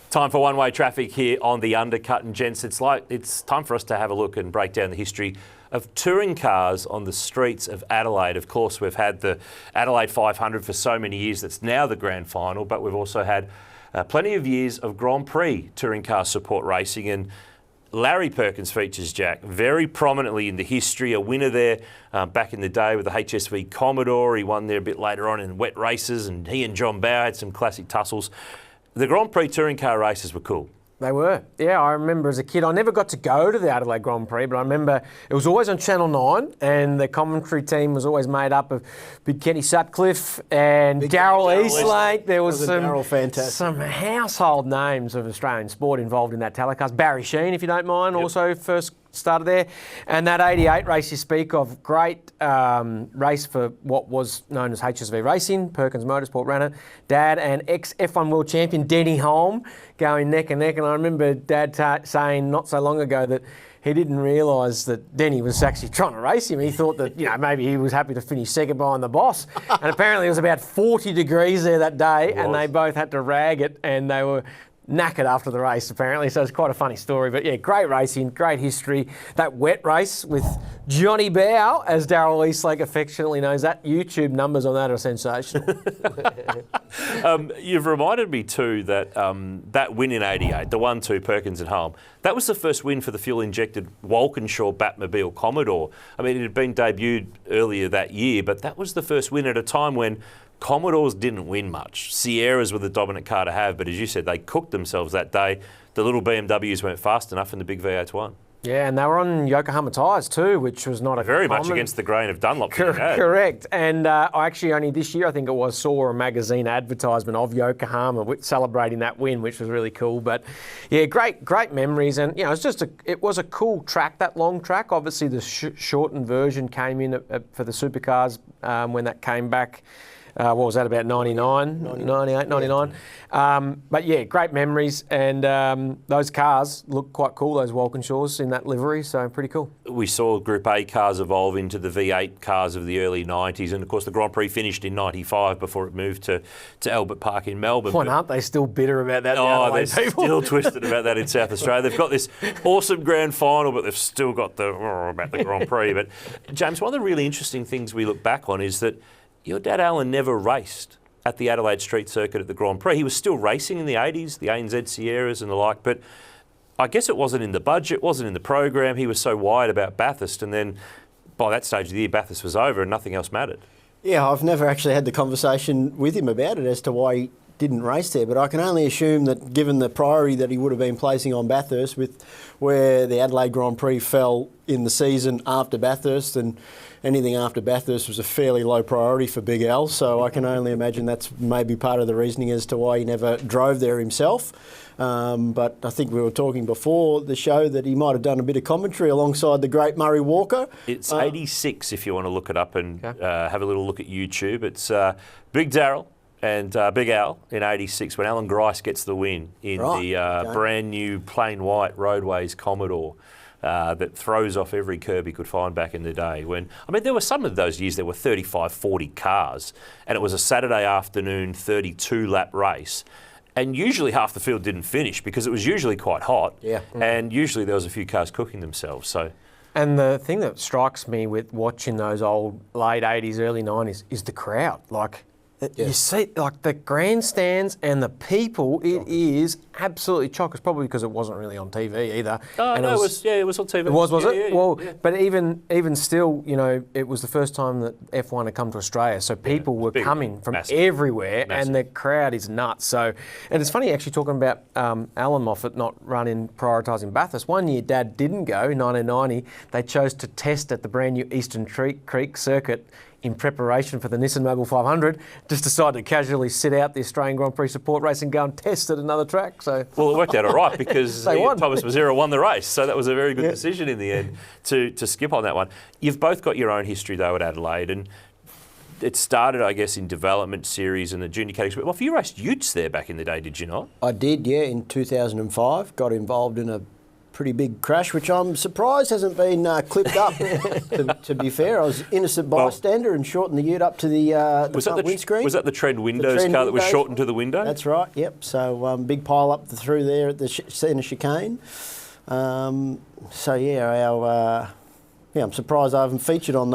Time for one-way traffic here on the Undercut. And gents, it's time for us to have a look and break down the history of touring cars on the streets of Adelaide. Of course, we've had the Adelaide 500 for so many years. That's now the grand final, but we've also had plenty of years of Grand Prix touring car support racing. And Larry Perkins features, Jack, very prominently in the history, a winner there back in the day with the HSV Commodore. He won there a bit later on in wet races, and he and John Bower had some classic tussles. The Grand Prix touring car races were cool. They were. Yeah, I remember as a kid, I never got to go to the Adelaide Grand Prix, but I remember it was always on Channel 9 and the commentary team was always made up of Big Kenny Sutcliffe and Darryl Eastlake. There was some household names of Australian sport involved in that telecast. Barry Sheen, if you don't mind, also first started there. And that 88 race you speak of, great race for what was known as HSV Racing. Perkins Motorsport ran it. Dad and ex-F1 world champion Denny Holm going neck and neck. And I remember Dad saying not so long ago that he didn't realise that Denny was actually trying to race him. He thought that, maybe he was happy to finish second behind the boss. And apparently it was about 40 degrees there that day, and they both had to rag it, and they were knackered after the race, apparently, so it's quite a funny story. But yeah, great racing, great history. That wet race with Johnny Bow, as Darryl Eastlake affectionately knows, that YouTube numbers on that are sensational. You've reminded me too that that win in '88, the 1-2 Perkins and Holm, that was the first win for the fuel-injected Walkinshaw Batmobile Commodore. I mean, it had been debuted earlier that year, but that was the first win at a time when Commodores didn't win much. Sierras were the dominant car to have, but as you said, they cooked themselves that day. The little BMWs weren't fast enough and the big V8s won. Yeah, and they were on Yokohama tyres too, which was not a very much against the grain of Dunlop. Correct. And I actually only this year, I think it was, saw a magazine advertisement of Yokohama celebrating that win, which was really cool. But yeah, great memories. And it was a cool track, that long track. Obviously, the shortened version came in for the supercars when that came back. What was that, about 99, 98, 99? But yeah, great memories. And those cars look quite cool, those Walkinshaws in that livery, so pretty cool. We saw Group A cars evolve into the V8 cars of the early 90s. And of course, the Grand Prix finished in 95 before it moved to Albert Park in Melbourne. Well, aren't they still bitter about that? They're still twisted about that in South Australia. They've got this awesome grand final, but they've still got about the Grand Prix. But James, one of the really interesting things we look back on is that your dad, Alan, never raced at the Adelaide Street Circuit at the Grand Prix. He was still racing in the 80s, the ANZ Sierras and the like, but I guess it wasn't in the budget, wasn't in the program. He was so wide about Bathurst, and then by that stage of the year, Bathurst was over and nothing else mattered. Yeah, I've never actually had the conversation with him about it as to why he didn't race there, but I can only assume that given the priority that he would have been placing on Bathurst with where the Adelaide Grand Prix fell in the season after Bathurst, and anything after Bathurst was a fairly low priority for Big Al, so I can only imagine that's maybe part of the reasoning as to why he never drove there himself. But I think we were talking before the show that he might have done a bit of commentary alongside the great Murray Walker. It's 86 if you want to look it up and have a little look at YouTube. It's Big Darryl and Big Al in 86 when Alan Grice gets the win in the brand new plain white Roadways Commodore. That throws off every curb he could find back in the day. There were some of those years there were 35, 40 cars, and it was a Saturday afternoon 32-lap race. And usually half the field didn't finish because it was usually quite hot. Yeah. And usually there was a few cars cooking themselves. And the thing that strikes me with watching those old late 80s, early 90s is the crowd. You see, the grandstands and the people, it is absolutely chock. It's probably because it wasn't really on TV either. It was on TV. It was it? Yeah. But even still, it was the first time that F1 had come to Australia, so people were coming from everywhere, and the crowd is nuts. So, and it's funny actually talking about Alan Moffat not prioritising Bathurst. One year Dad didn't go, in 1990. They chose to test at the brand new Eastern Creek Circuit in preparation for the Nissan Mobile 500, just decided to casually sit out the Australian Grand Prix support race and go and test at another track. So, well, it worked out all right because Thomas Mazzera won the race, so that was a very good decision in the end to skip on that one. You've both got your own history though at Adelaide, and it started, I guess, in development series and the junior category. Well, you raced utes there back in the day, did you not? I did, yeah, in 2005. Got involved in a pretty big crash, which I'm surprised hasn't been clipped up. to be fair, I was innocent bystander and shortened the ute up to the front windscreen. Was that the Trend Windows car that was shortened to the window? That's right. Yep. So big pile up through there at the centre chicane. I'm surprised I haven't featured on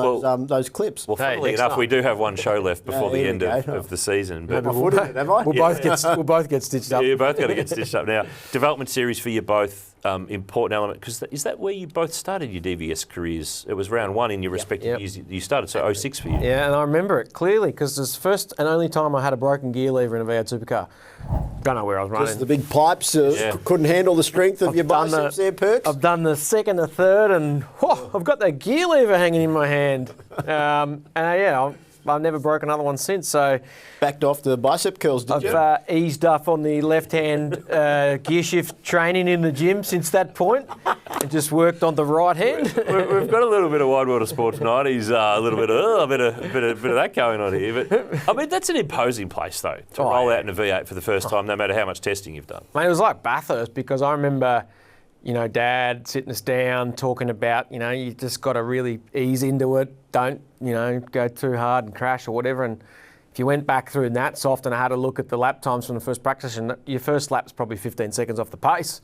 those clips. Well, funnily enough, we do have one show left before the end of the season. But have I? We'll both get stitched up. Yeah, you're both got to get stitched up now. Development series for you both, important element, because is that where you both started your DVS careers? It was round one in your respective years you started, so 06 for you. Yeah, and I remember it clearly because it was the first and only time I had a broken gear lever in a V8 supercar. Don't know where I was running. Just the big pipes couldn't handle the strength of your biceps there, Perks. I've done the second, the third, and I've got that gear lever hanging in my hand. I've never broken another one since. So backed off the bicep curls, did you? I've eased up on the left-hand gear shift training in the gym since that point, and just worked on the right hand. We've got a little bit of Wide World of Sport tonight. He's a little bit of a bit of that going on here. But I mean, that's an imposing place though to roll out in a V8 for the first time, no matter how much testing you've done. Mate, it was like Bathurst because I remember, Dad sitting us down talking about, you just got to really ease into it. Don't, go too hard and crash or whatever. And if you went back through that soft and I had a look at the lap times from the first practice, and your first lap's probably 15 seconds off the pace.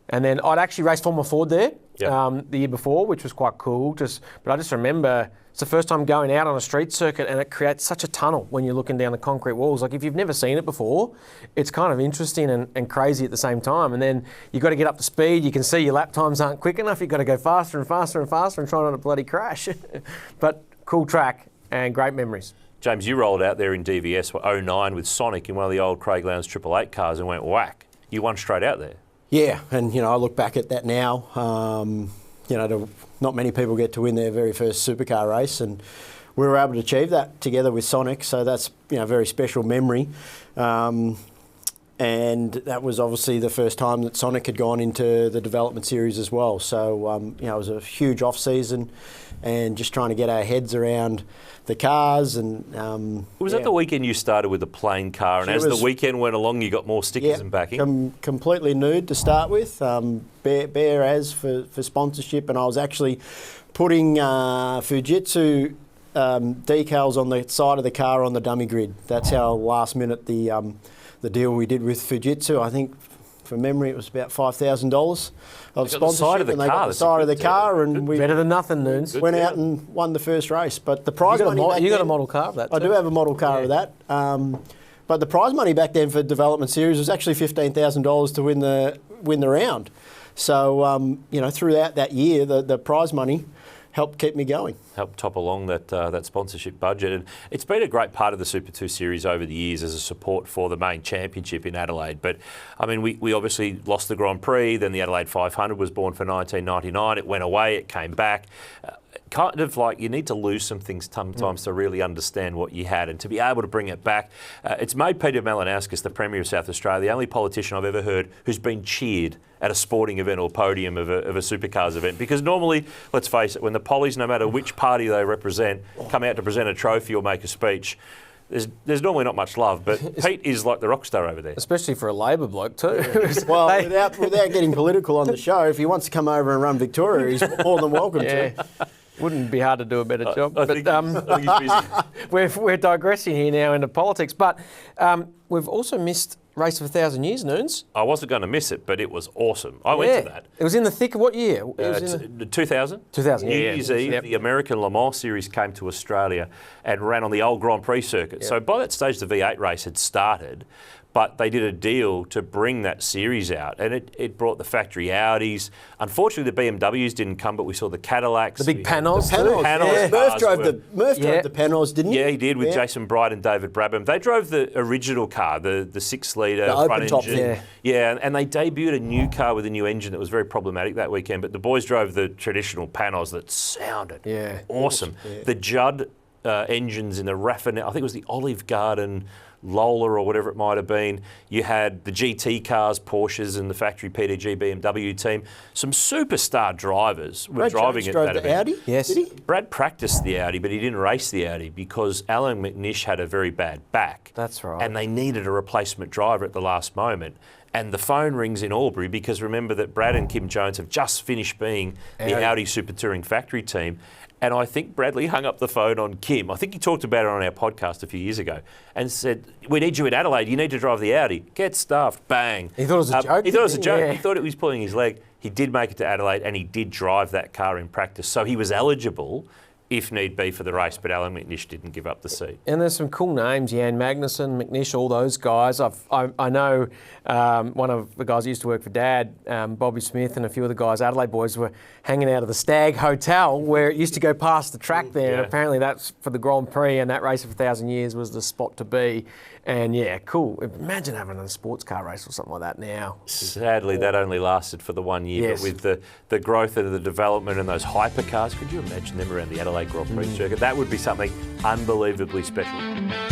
And then I'd actually raced Formula Ford there the year before, which was quite cool. But I just remember it's the first time going out on a street circuit, and it creates such a tunnel when you're looking down the concrete walls. Like if you've never seen it before, it's kind of interesting and crazy at the same time. And then you've got to get up to speed. You can see your lap times aren't quick enough. You've got to go faster and faster and faster and try not to bloody crash. But cool track and great memories. James, you rolled out there in DVS 09 with Sonic in one of the old Craig Lowndes 888 cars and went whack. You won straight out there. Yeah, and I look back at that now. Not many people get to win their very first supercar race, and we were able to achieve that together with Sonic. So that's a very special memory. And that was obviously the first time that Sonic had gone into the development series as well. So it was a huge off season, and just trying to get our heads around the cars. And was that the weekend you started with a plain car, and as the weekend went along, you got more stickers and backing? Completely nude to start with, bare as for sponsorship, and I was actually putting Fujitsu decals on the side of the car on the dummy grid. That's how last minute the deal we did with Fujitsu. I think, from memory, it was about $5,000 of sponsorship. The side of the and they car. got the side of the car, and we better than nothing, Noons. went out and won the first race. But the prize money back you got then, a model car of that too. I do have a model car of that. But the prize money back then for development series was actually $15,000 to win the round. So throughout that year, the prize money helped keep me going. Helped top along that sponsorship budget. And it's been a great part of the Super 2 series over the years as a support for the main championship in Adelaide. But, I mean, we obviously lost the Grand Prix, then the Adelaide 500 was born for 1999. It went away, it came back. Kind of like you need to lose some things sometimes to really understand what you had and to be able to bring it back. It's made Peter Malinauskas the Premier of South Australia, the only politician I've ever heard who's been cheered at a sporting event or podium of a supercars event. Because normally, let's face it, when the pollies, no matter which party they represent, come out to present a trophy or make a speech, there's normally not much love, but Pete is like the rock star over there. Especially for a Labor bloke too. Well, without getting political on the show, if he wants to come over and run Victoria, he's more than welcome to. Wouldn't be hard to do a better job. I think he's busy. We're digressing here now into politics, but we've also missed Race of 1,000 Years, Noons. I wasn't going to miss it, but it was awesome. I went to that. It was in the thick of what year? It was 2000. 2000, New Year's Eve, the American Le Mans Series came to Australia and ran on the old Grand Prix circuit. So by that stage, the V8 race had started, but they did a deal to bring that series out, and it brought the factory Audis. Unfortunately, the BMWs didn't come, but we saw the Cadillacs. The big panels. Murph drove the panels, didn't he? Yeah, he did, with Jason Bright and David Brabham. They drove the original car, the 6-litre front open-top engine. Yeah, and they debuted a new car with a new engine that was very problematic that weekend, but the boys drove the traditional panels that sounded awesome. Yeah. The Judd engines in the Raffinette, I think it was the Olive Garden Lola or whatever it might have been. You had the GT cars, Porsches, and the factory PDG BMW team. Some superstar drivers were driving at that event. Audi? Yes. Did he? Brad practiced the Audi, but he didn't race the Audi because Alan McNish had a very bad back. That's right. And they needed a replacement driver at the last moment. and the phone rings in Albury because remember that Brad and Kim Jones have just finished being the Audi Super Touring factory team. And I think Bradley hung up the phone on Kim. I think he talked about it on our podcast a few years ago and said, we need you in Adelaide. You need to drive the Audi. Get stuffed. Bang. He thought it was a joke? He thought it was a joke. Yeah. He thought it was pulling his leg. He did make it to Adelaide and he did drive that car in practice. So he was eligible if need be for the race, but Alan McNish didn't give up the seat. And there's some cool names, Jan Magnussen, McNish, all those guys. I know one of the guys who used to work for Dad, Bobby Smith, and a few of the guys, Adelaide boys, were hanging out of the Stag Hotel where it used to go past the track there. Yeah. And apparently that's for the Grand Prix, and that race of 1,000 years was the spot to be. And yeah, cool. Imagine having a sports car race or something like that now. Sadly, that only lasted for the 1 year, Yes. but with the growth and the development and those hypercars, could you imagine them around the Adelaide Grand Prix circuit? That would be something unbelievably special.